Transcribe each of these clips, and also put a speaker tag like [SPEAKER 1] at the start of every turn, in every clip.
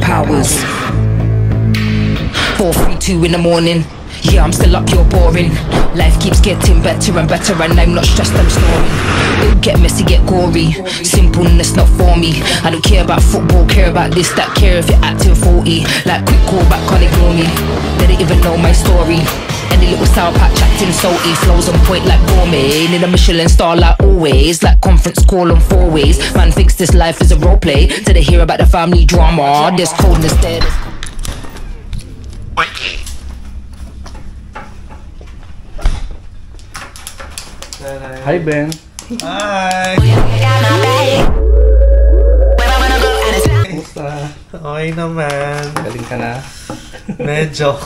[SPEAKER 1] powers. 4:32 in the morning. Yeah, I'm still up, you're boring. Life keeps getting better and better, and I'm not stressed, I'm snoring. It'll get messy, get gory. Simpleness not for me. I don't care about football, care about this, that, care if you're acting 40. Like quick call back, can't ignore me. They don't even know my story. Any little sour patch acting salty, flows on point like gourmet. Need a Michelin star like always, like conference call on 4 ways. Man thinks this life is a role play. Till they hear about the family drama. There's coldness there.
[SPEAKER 2] Hi, Ben.
[SPEAKER 3] Hi!
[SPEAKER 2] Kumusta?
[SPEAKER 3] Okay naman.
[SPEAKER 2] Galing ka na?
[SPEAKER 3] Medyo.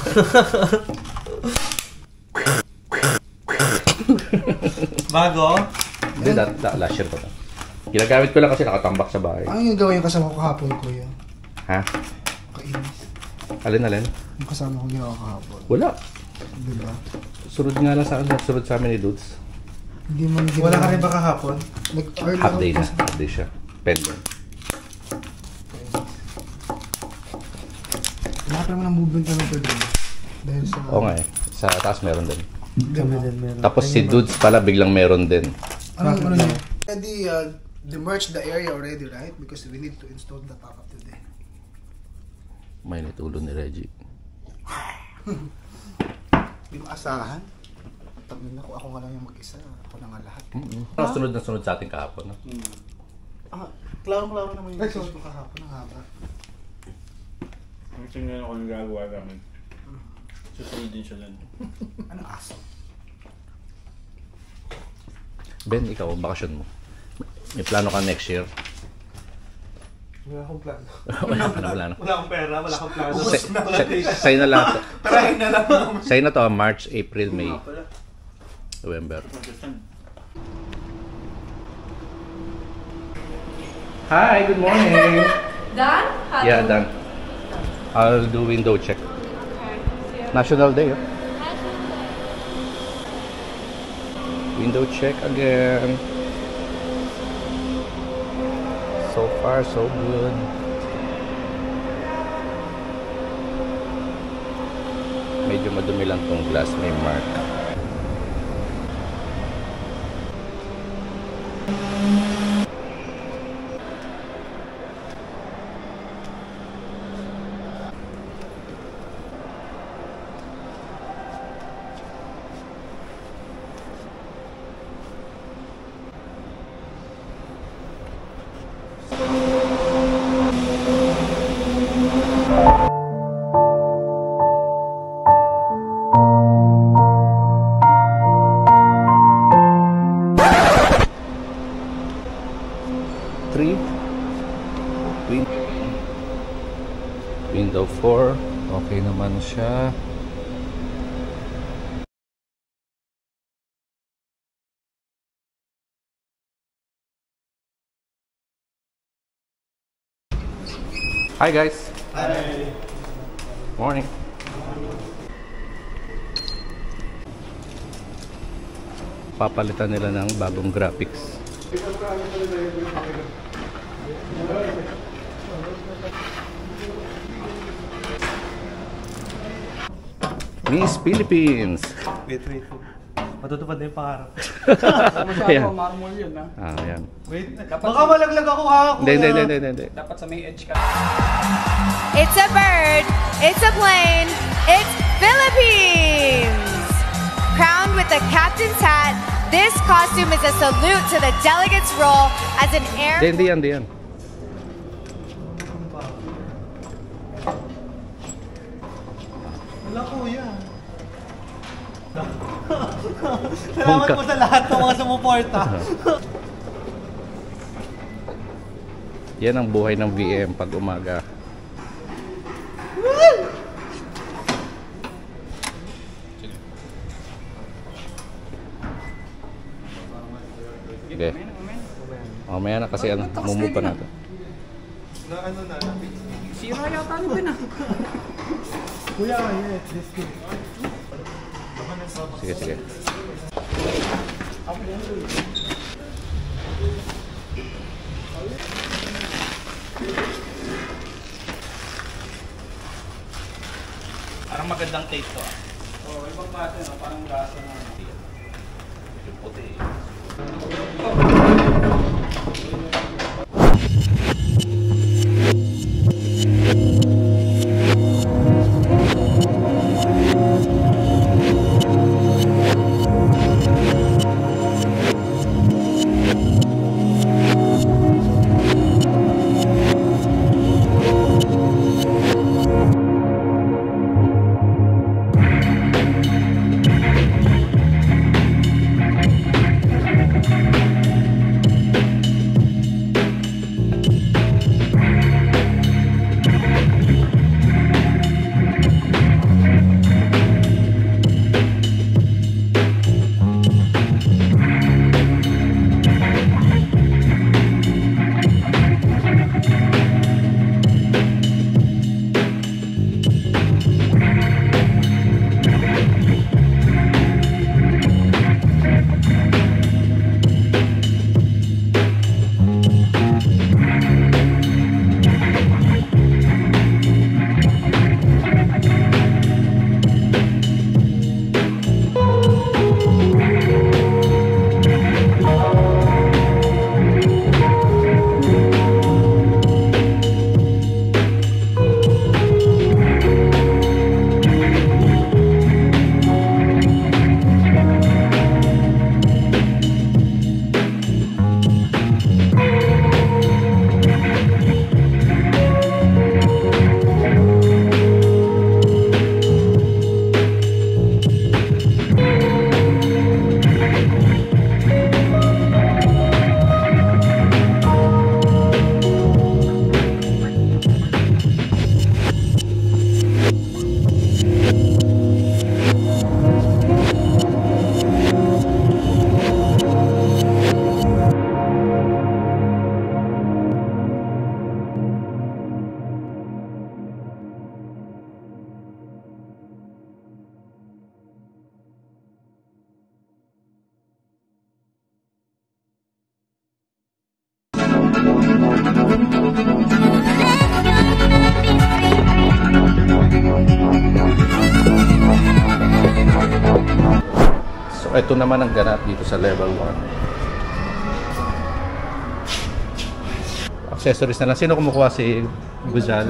[SPEAKER 3] Bago?
[SPEAKER 2] Hindi, last year ko na. Ginagamit ko lang kasi nakatambak sa bahay.
[SPEAKER 4] Ano yung gawin yung kasama ko kahapon, kuya?
[SPEAKER 2] Ha?
[SPEAKER 4] Kainis.
[SPEAKER 2] Alin?
[SPEAKER 4] Yung kasama ko ginawa kahapon.
[SPEAKER 2] Wala.
[SPEAKER 4] Diba?
[SPEAKER 2] Sunod nga lang sunod sa amin ni Dudes.
[SPEAKER 4] Hindi man ginawa.
[SPEAKER 3] Wala ka rin ba kahapon?
[SPEAKER 2] Half day na. Half day siya. Pending.
[SPEAKER 4] Lahat naman ang movement namin ito din. Dahil sa...
[SPEAKER 2] Oo nga eh. Sa taas meron din.
[SPEAKER 3] Kami din meron.
[SPEAKER 2] Tapos si Dudes pala biglang meron din.
[SPEAKER 4] Ano niya? Already, demerged the area already, right? Because we need to install the pop-up today.
[SPEAKER 2] May nitulo ni Reggie.
[SPEAKER 4] Hindi mo asahan? Tangin ako, ako nga lang yung mag-isa. Ako na nga lahat.
[SPEAKER 2] Sunod na sunod sa ating kahapon. No?
[SPEAKER 4] Klaro-klaro naman yung gusto ko kahapon. Ang haba.
[SPEAKER 5] Ang tingnan ako yung gagawa namin. Susunod din siya lang.
[SPEAKER 4] Anong aso?
[SPEAKER 2] Ben, ikaw, bakasyon mo. May plano ka next year?
[SPEAKER 3] Wala akong plano.
[SPEAKER 2] Wala na.
[SPEAKER 3] Wala akong pera, wala akong plano.
[SPEAKER 2] Sa'yo na lahat.
[SPEAKER 3] Tarahin na lang.
[SPEAKER 2] Sa'yo na to, March, April, May, November. Hi, good morning.
[SPEAKER 6] Done?
[SPEAKER 2] Yeah, done. I'll do window check. National Day, oh. Window check again. So far, so good. Medyo madumi lang tong glass, may mark. Window 4, okay naman siya. Hi guys.
[SPEAKER 3] Hi.
[SPEAKER 2] Morning. Papalitan nila ng bagong graphics. Miss Philippines.
[SPEAKER 3] Wait. Matutupad na yung pangarap.
[SPEAKER 2] Ayan.
[SPEAKER 5] Marmol yun, ha?
[SPEAKER 2] Ah, ayan.
[SPEAKER 3] Wait, baka malaglag ako ha.
[SPEAKER 2] Hindi.
[SPEAKER 5] Dapat sa may edge ka.
[SPEAKER 6] It's a bird, it's a plane, it's Philippines! Crowned with the captain's hat, this costume is a salute to the delegate's role as an air...
[SPEAKER 2] Hindi yan.
[SPEAKER 3] Wala kuya. Salamat po sa lahat ng mga sumuporta.
[SPEAKER 2] Yan ang buhay ng VM pag umaga. Okay. Mamaya na kasi mumove pa natin.
[SPEAKER 3] Na ano na?
[SPEAKER 5] Sira yata ni Ben, ah.
[SPEAKER 3] Kuya, yes, let's go.
[SPEAKER 2] Sige. Parang magandang taste to ah.
[SPEAKER 5] Oh, ibang klase no, parang lasa na.
[SPEAKER 2] Yung puti. So ito naman ang ganap dito sa level 1. Accessories na lang. Sino kumukuha? Si Guzal?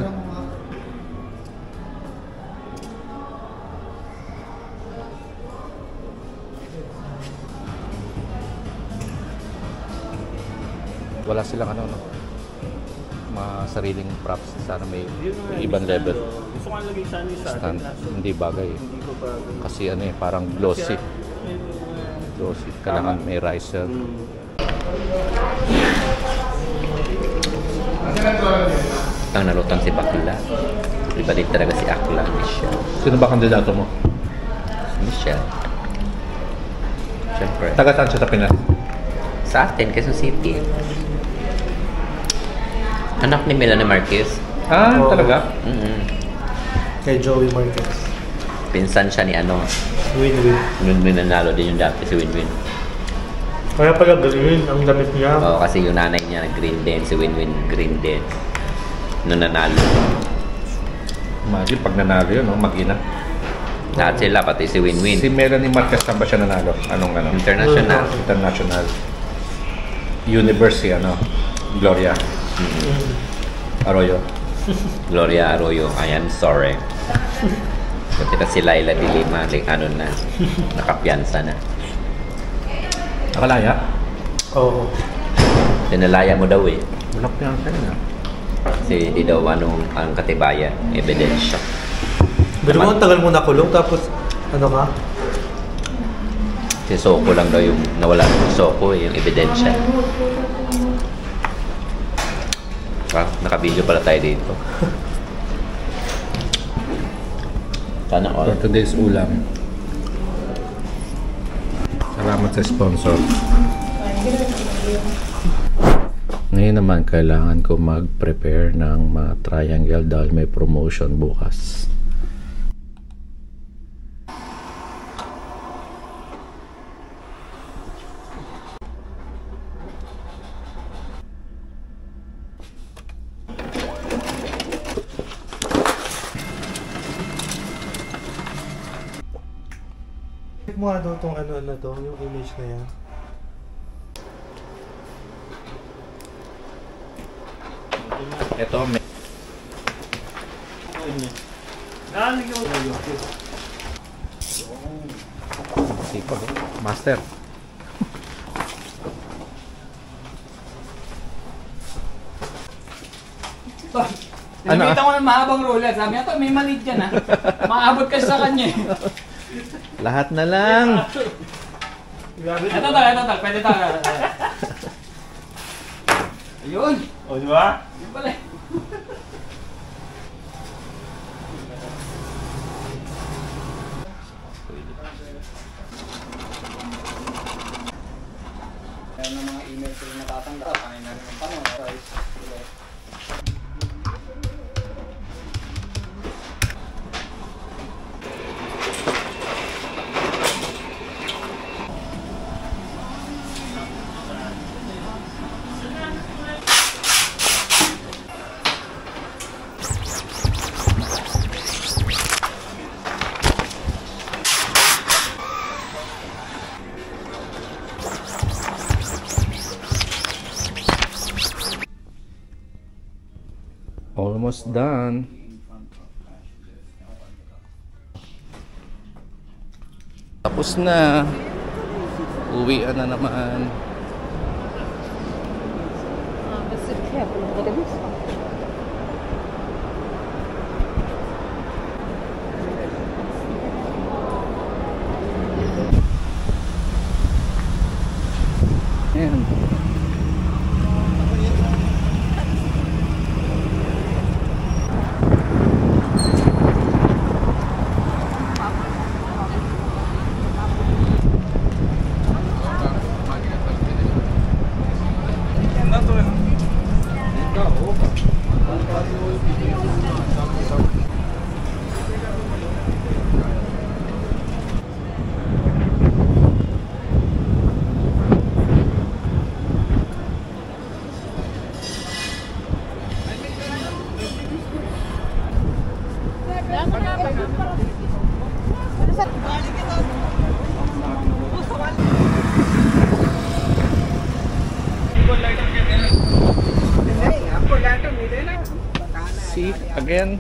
[SPEAKER 2] Wala silang ano, no? Mga sariling props. Sana may ibang level.
[SPEAKER 5] Gusto ko lagay sana yung sa atin.
[SPEAKER 2] Hindi bagay.
[SPEAKER 5] Hindi ko bagay.
[SPEAKER 2] Kasi ano eh, parang glossy. Glossy. Kailangan may riser.
[SPEAKER 7] Ang nalutang si Bakla. Ibalit talaga si Akla, Michelle.
[SPEAKER 2] Sino ba kandidato mo?
[SPEAKER 7] Michelle. Siyempre.
[SPEAKER 2] Taga saan siya sa Pinas?
[SPEAKER 7] Sa atin, Quezon City. Anak ni Melanie Marquez.
[SPEAKER 2] Ah, talaga?
[SPEAKER 3] Kay Joey Marquez.
[SPEAKER 7] Pinsan siya ni ano.
[SPEAKER 3] Win-win.
[SPEAKER 7] Win-win nanalo din yung dati si Win-win.
[SPEAKER 3] Kaya pala green ang damit niya.
[SPEAKER 7] Oo, kasi yung nanay niya green din, si Win-win green din. Nung nanalo.
[SPEAKER 2] Imagine, pag nanalo yun, no? Mag-ina.
[SPEAKER 7] Lahat sila, pati si Win-win.
[SPEAKER 2] Si Melanie Marquez, saan ba siya nanalo? Anong ano?
[SPEAKER 7] International.
[SPEAKER 2] International. University, ano? Gloria. Arroyo.
[SPEAKER 7] Gloria Arroyo, I am sorry. Pati na si Laila de Lima, like, ano na, nakapiyansa na.
[SPEAKER 2] Nakalaya?
[SPEAKER 3] Oo.
[SPEAKER 7] Pinalaya mo daw eh.
[SPEAKER 2] Wala pa yan sa'yo na.
[SPEAKER 7] Kasi hindi daw anong ang katibayan, ebidensya.
[SPEAKER 3] Pero mo, ang tagal mo nakulong, tapos ano ka?
[SPEAKER 7] Si Soko lang daw yung nawala ng Soko eh, yung ebidensya. Ah, naka-video pala tayo dito. Sana all.
[SPEAKER 2] For today's ulam. Salamat sa sponsor. Ngayon naman, kailangan ko mag-prepare ng mga triangle dahil may promotion bukas.
[SPEAKER 3] mo nga daw itong ano to, yung image na yan.
[SPEAKER 2] Ito, may... Sipag, oh. Master.
[SPEAKER 8] Nakita ko ng mahabang roller. Sabi niya to, may maliit dyan ha. Maabot kasi sa kanya eh.
[SPEAKER 2] Lahat na lang.
[SPEAKER 8] Ito tal. Pwede tal. Ayun.
[SPEAKER 5] O, di ba?
[SPEAKER 8] Yun pala eh. Meron ng mga email sila natatanggap. Panay na rin ang panahon.
[SPEAKER 2] Almost done. Tapos na. Uwian na naman. Ayan. See again.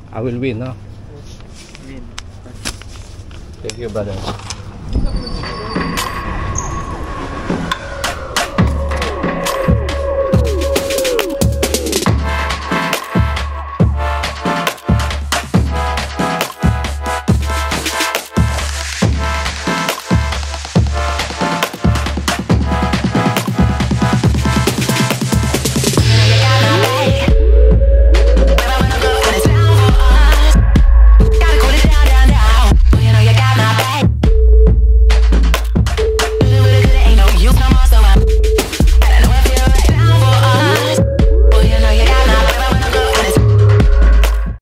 [SPEAKER 2] I will win, no? Thank you, brother.